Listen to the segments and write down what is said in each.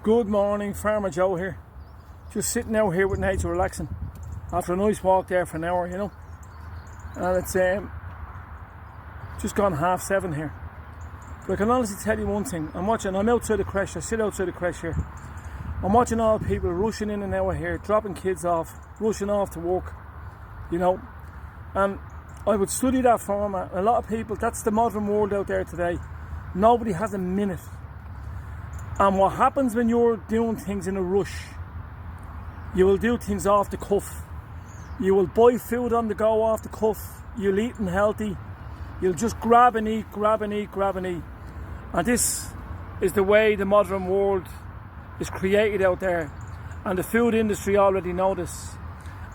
Good morning, Farmer Joe here. Just sitting out here with nature, relaxing after a nice walk there for an hour, you know. And it's just gone 7:30 here. But I can honestly tell you one thing. I'm outside the creche. I sit outside the creche here. I'm watching all the people rushing in and out of here, dropping kids off, rushing off to work, you know. And I would study that format. A lot of people, that's the modern world out there today. Nobody has a minute. And what happens when you're doing things in a rush, you will do things off the cuff. You will buy food on the go off the cuff. You'll eat unhealthy. You'll just grab and eat. And this is the way the modern world is created out there. And the food industry already know this.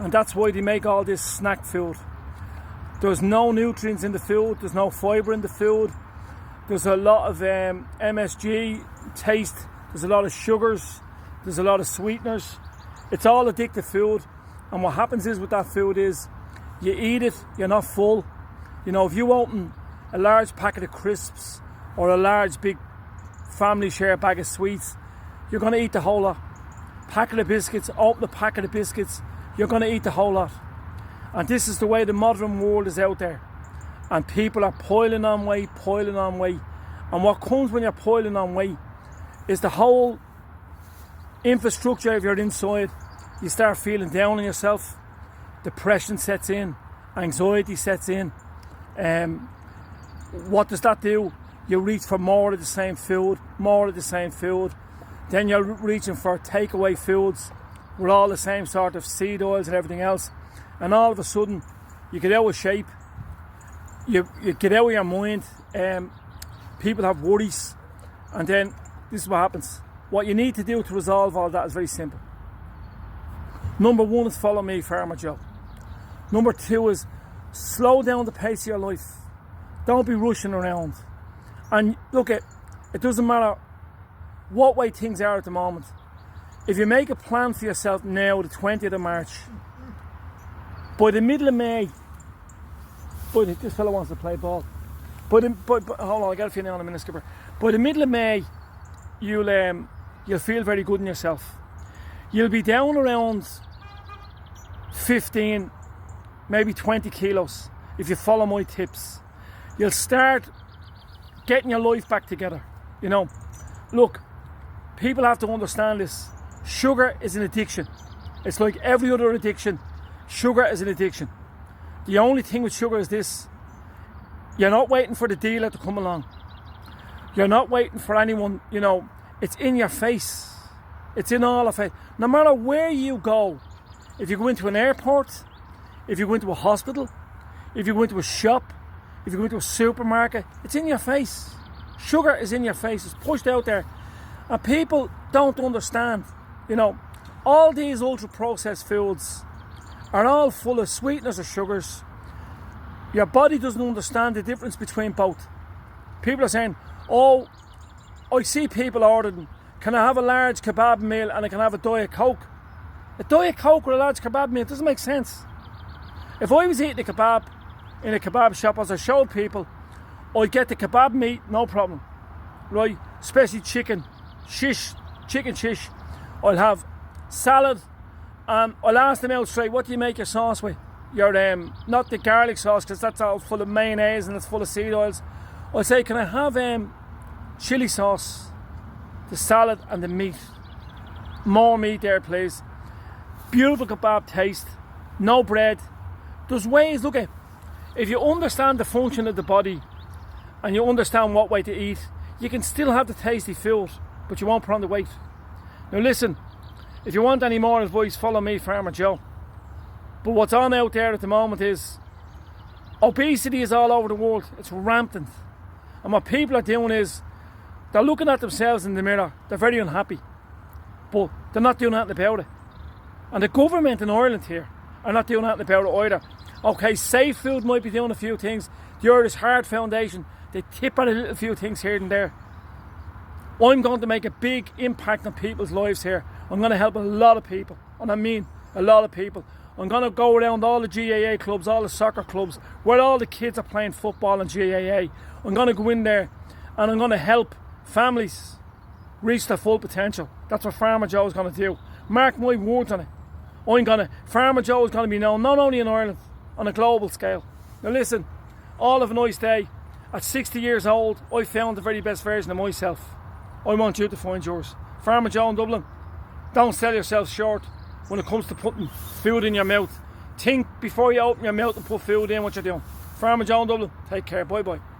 And that's why they make all this snack food. There's no nutrients in the food. There's no fibre in the food. There's a lot of MSG taste. There's a lot of sugars. There's a lot of sweeteners. It's all addictive food. And what happens is with that food is you eat it, you're not full. You know, if you open a large packet of crisps or a large big family share bag of sweets, you're going to eat the whole lot. Packet of biscuits, open a packet of biscuits, you're going to eat the whole lot. And this is the way the modern world is out there. And people are piling on weight. And what comes when you're piling on weight is the whole infrastructure of your inside. You start feeling down on yourself. Depression sets in. Anxiety sets in. What does that do? You reach for more of the same food. Then you're reaching for takeaway foods with all the same sort of seed oils and everything else. And all of a sudden, you get out of shape. You get out of your mind. People have worries. And then this is what happens. What you need to do to resolve all that is very simple. Number one is follow me, Farmer Joe. Number two is slow down the pace of your life. Don't be rushing around. And look, it doesn't matter what way things are at the moment. If you make a plan for yourself now, the 20th of March, by the middle of May, this fellow wants to play ball. Hold on, I got a few now in a minute, skipper. By the middle of May, you'll feel very good in yourself. You'll be down around 15, maybe 20 kilos if you follow my tips. You'll start getting your life back together. You know, look, people have to understand this. Sugar is an addiction. It's like every other addiction. Sugar is an addiction. The only thing with sugar is this. You're not waiting for the dealer to come along. You're not waiting for anyone, you know. It's in your face. It's in all of it. No matter where you go, if you go into an airport, if you go into a hospital, if you go into a shop, if you go into a supermarket, it's in your face. Sugar is in your face. It's pushed out there. And people don't understand, you know, all these ultra-processed foods are all full of sweeteners or sugars. Your body doesn't understand the difference between both. People are saying, oh, I see people ordering, can I have a large kebab meal and I can have a Diet Coke? A Diet Coke or a large kebab meal, it doesn't make sense. If I was eating a kebab in a kebab shop, as I showed people, I'd get the kebab meat, no problem. Right? Especially chicken shish. I'll have salad. I'll ask them out straight, what do you make your sauce with? Your not the garlic sauce, because that's all full of mayonnaise and it's full of seed oils. I'll say, can I have chili sauce, the salad and the meat? More meat there, please. Beautiful kebab taste. No bread. There's ways, look at, if you understand the function of the body and you understand what way to eat, you can still have the tasty food, but you won't put on the weight. Now listen, if you want any more advice, follow me, Farmer Joe. But what's on out there at the moment is obesity is all over the world. It's rampant. And what people are doing is they're looking at themselves in the mirror. They're very unhappy. But they're not doing anything about it. And the government in Ireland here are not doing anything about it either. Okay, Safe Food might be doing a few things. The Irish Heart Foundation, they tip at a little few things here and there. I'm going to make a big impact on people's lives here. I'm going to help a lot of people. And I mean a lot of people. I'm going to go around all the GAA clubs, all the soccer clubs, where all the kids are playing football and GAA. I'm going to go in there and I'm going to help families reach their full potential. That's what Farmer Joe is going to do. Mark my words on it. Farmer Joe is going to be known not only in Ireland, on a global scale. Now listen, all have a nice day. At 60 years old, I found the very best version of myself. I want you to find yours. Farmer Joe in Dublin, don't sell yourself short when it comes to putting food in your mouth. Think before you open your mouth and put food in what you're doing. Farmer Joe in Dublin, take care, bye bye.